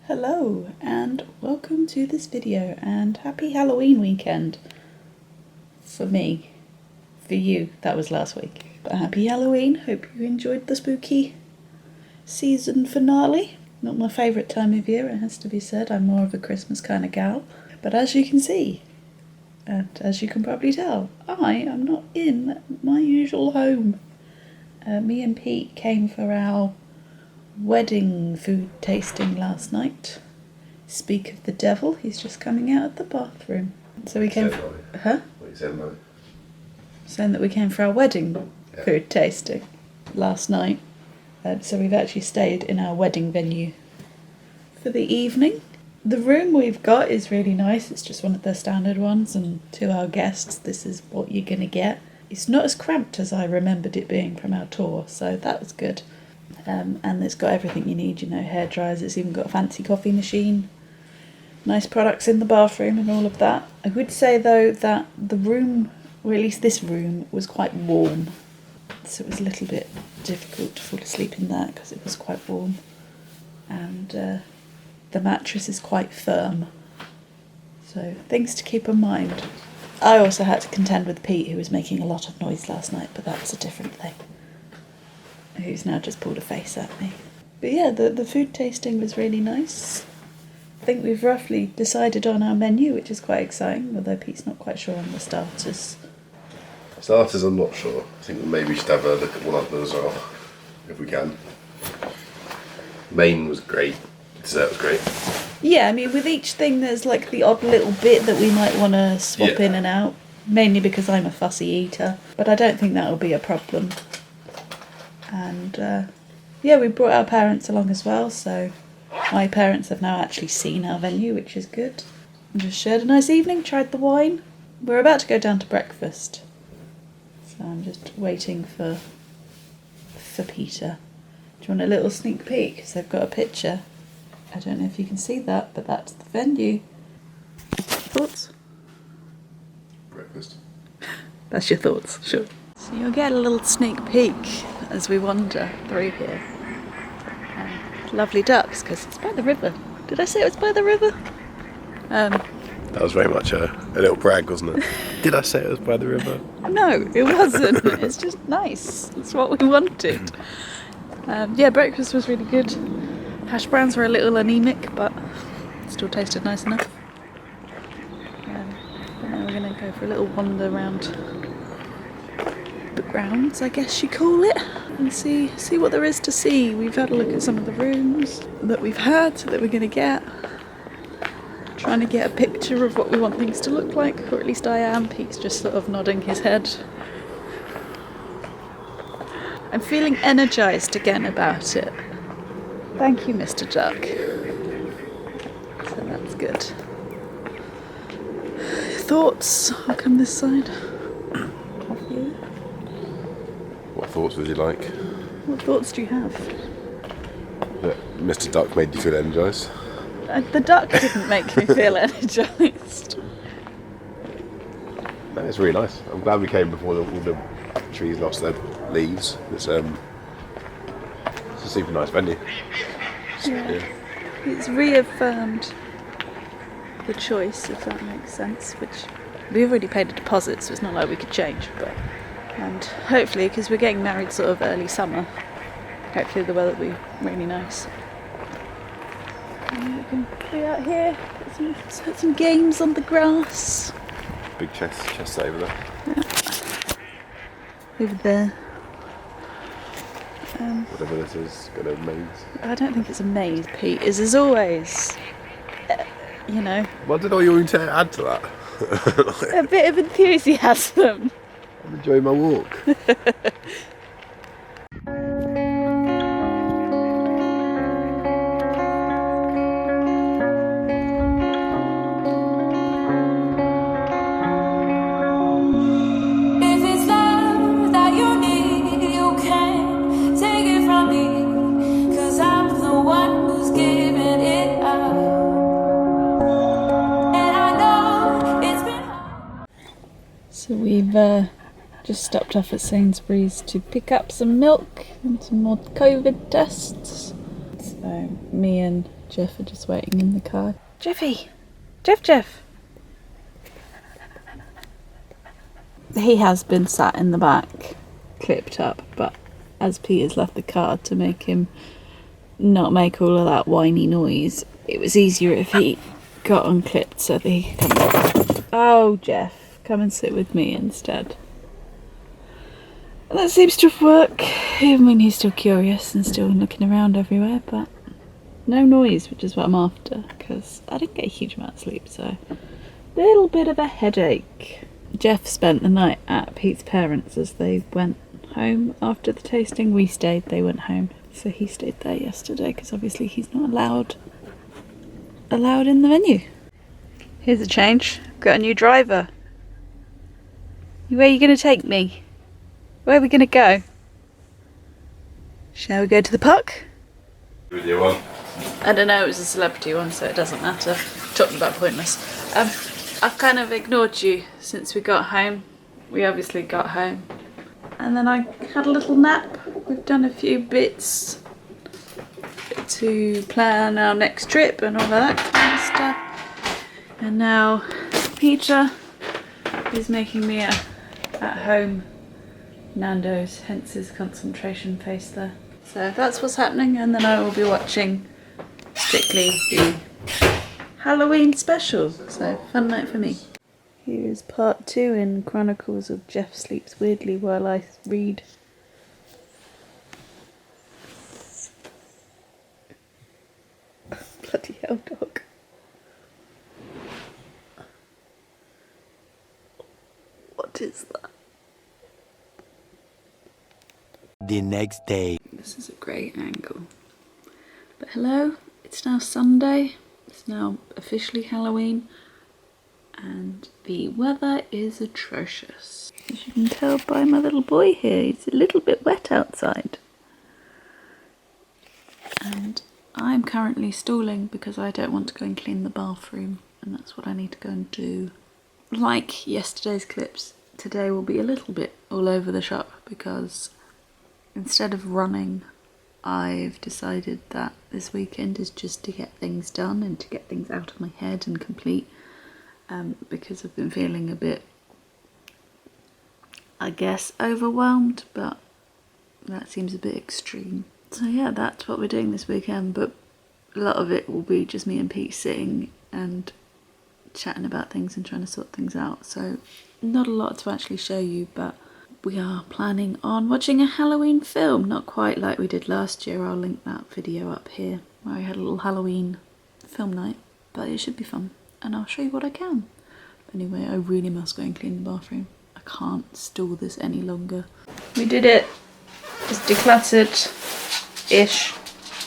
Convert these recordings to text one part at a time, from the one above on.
Hello and welcome to this video and happy Halloween weekend. For me. For you, that was last week. But happy Halloween, hope you enjoyed the spooky season finale. Not my favourite time of year, it has to be said, I'm more of a Christmas kind of gal. But as you can see, and as you can probably tell, I am not in my usual home. Me and Pete came for our wedding food tasting last night. Speak of the devil, he's just coming out of the bathroom. So we came for... Huh? What are you saying, Mummy? Saying that we came for our wedding food tasting last night. So we've actually stayed in our wedding venue for the evening. The room we've got is really nice, it's just one of the standard ones, and to our guests this is what you're going to get. It's not as cramped as I remembered it being from our tour, so that was good. And it's got everything you need, you know, hair dryers, it's even got a fancy coffee machine, nice products in the bathroom and all of that. I would say though that the room, or at least this room, was quite warm, so it was a little bit difficult to fall asleep in that because it was quite warm, and the mattress is quite firm, so things to keep in mind. I also had to contend with Pete, who was making a lot of noise last night, but that's a different thing. Who's now just pulled a face at me. But yeah, the food tasting was really nice. I think we've roughly decided on our menu, which is quite exciting, although Pete's not quite sure on the starters. Starters, I'm not sure. I think maybe we should have a look at one of them as well, if we can. Main was great. Dessert was great. Yeah, I mean, with each thing there's like the odd little bit that we might want to swap in and out, mainly because I'm a fussy eater, but I don't think that'll be a problem. And yeah, we brought our parents along as well, so my parents have now actually seen our venue, which is good. And just shared a nice evening, tried the wine. We're about to go down to breakfast, so I'm just waiting for Peter. Do you want a little sneak peek? Because they've got a picture. I don't know if you can see that, but that's the venue. Thoughts? Breakfast. That's your thoughts, sure. So you'll get a little sneak peek as we wander through here. Lovely ducks, because it's by the river. Did I say it was by the river? That was very much a little brag, wasn't it? Did I say it was by the river? No, it wasn't. It's just nice. It's what we wanted. Yeah, breakfast was really good. Hash browns were a little anemic, but still tasted nice enough. But now we're going to go for a little wander around the grounds, I guess you call it, and see what there is to see. We've had a look at some of the rooms that we've had, that we're going to get. Trying to get a picture of what we want things to look like, or at least I am. Pete's just sort of nodding his head. I'm feeling energised again about it. Thank you, Mr. Duck. So that's good. Thoughts? I'll come this side. You? What thoughts would you like? What thoughts do you have? That Mr. Duck made you feel energised? The duck didn't make me feel energised. No, it's really nice. I'm glad we came before all the trees lost their leaves. It's a super nice venue. Yeah. It's reaffirmed the choice, if that makes sense, which we've already paid a deposit, so it's not like we could change, but and hopefully, because we're getting married sort of early summer, hopefully the weather will be really nice. And we can be out here, put some games on the grass. Big chest over there. Yeah. Over there. Whatever this is, got a maze. I don't think it's a maze, Pete. As always, you know. What did all you want to add to that? A bit of enthusiasm. I'm enjoying my walk. So we've just stopped off at Sainsbury's to pick up some milk and some more COVID tests. So me and Jeff are just waiting in the car. Jeffy! Jeff! He has been sat in the back, clipped up, but as Peter's left the car to make him not make all of that whiny noise, it was easier if he got unclipped so that he could come. Oh, Jeff, come and sit with me instead. And that seems to work. I mean, he's still curious and still looking around everywhere, but no noise, which is what I'm after, because I didn't get a huge amount of sleep, so a little bit of a headache. Jeff spent the night at Pete's parents' as they went home after the tasting. We stayed, they went home. So he stayed there yesterday because obviously he's not allowed in the venue. Here's a change. Got a new driver. Where are you going to take me? Where are we going to go? Shall we go to the park? Video one. I don't know, it was a celebrity one, so it doesn't matter. Talking about pointless. I've kind of ignored you since we got home. We obviously got home. And then I had a little nap. We've done a few bits to plan our next trip and all of that kind of stuff. And now Peter is making me a at-home Nando's, hence his concentration face there. So that's what's happening, and then I will be watching strictly the Halloween special. So fun night for me. Here is part 2 in Chronicles of Jeff Sleeps Weirdly While I Read. Bloody hell, dog. What is that? The next day. This is a great angle. But hello, it's now Sunday. It's now officially Halloween. And the weather is atrocious. As you can tell by my little boy here, he's a little bit wet outside. And I'm currently stalling because I don't want to go and clean the bathroom, and that's what I need to go and do. Like yesterday's clips, today will be a little bit all over the shop because instead of running, I've decided that this weekend is just to get things done and to get things out of my head and complete. Because I've been feeling a bit, I guess, overwhelmed, but that seems a bit extreme. So yeah, that's what we're doing this weekend, but a lot of it will be just me and Pete sitting and chatting about things and trying to sort things out. So not a lot to actually show you, but we are planning on watching a Halloween film, not quite like we did last year. I'll link that video up here where I had a little Halloween film night, but it should be fun. And I'll show you what I can. Anyway, I really must go and clean the bathroom. I can't stall this any longer. We did it. It's decluttered-ish,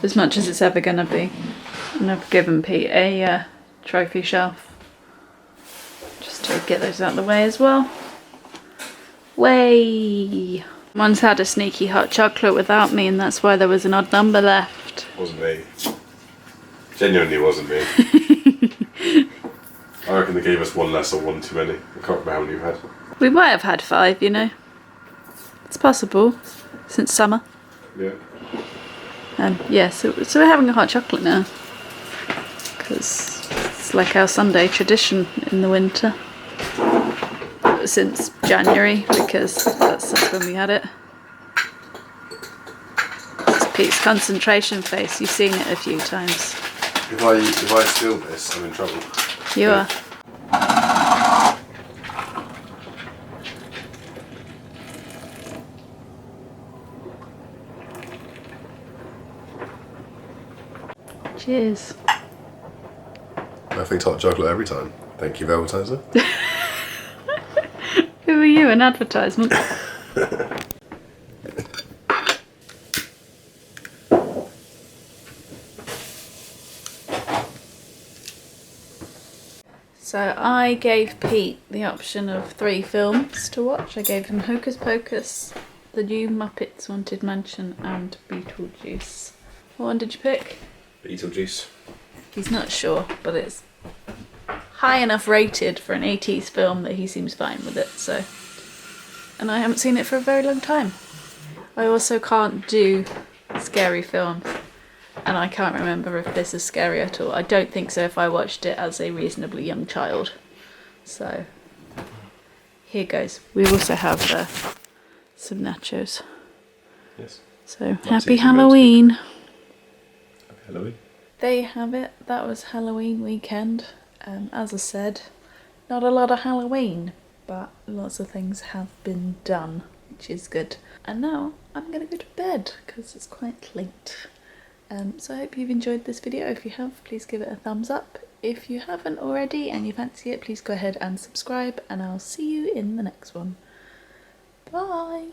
as much as it's ever gonna be. And I've given Pete a trophy shelf, just to get those out of the way as well. Way. One's had a sneaky hot chocolate without me, and that's why there was an odd number left. Wasn't me. Genuinely wasn't me. I reckon they gave us one less or one too many. I can't remember how many we've had. We might have had 5, you know. It's possible, since summer. Yeah. Yeah, so we're having a hot chocolate now. Because it's like our Sunday tradition in the winter. Since January, because that's when we had it. It's Pete's concentration face. You've seen it a few times. If I steal this, I'm in trouble. You are. Cheers. Perfect hot chocolate every time. Thank you, advertiser. Who are you, an advertisement? So I gave Pete the option of 3 films to watch. I gave him Hocus Pocus, The New Muppets Haunted Mansion, and Beetlejuice. What one did you pick? Beetlejuice. He's not sure, but it's high enough rated for an 80s film that he seems fine with it, so. And I haven't seen it for a very long time. I also can't do scary films, and I can't remember if this is scary at all. I don't think so if I watched it as a reasonably young child. So here goes. We also have some nachos. Yes. So Nice happy easy Halloween. Happy Halloween. There you have it. That was Halloween weekend. As I said, not a lot of Halloween, but lots of things have been done, which is good. And now I'm gonna go to bed because it's quite late. So I hope you've enjoyed this video. If you have, please give it a thumbs up. If you haven't already and you fancy it, please go ahead and subscribe, and I'll see you in the next one. Bye!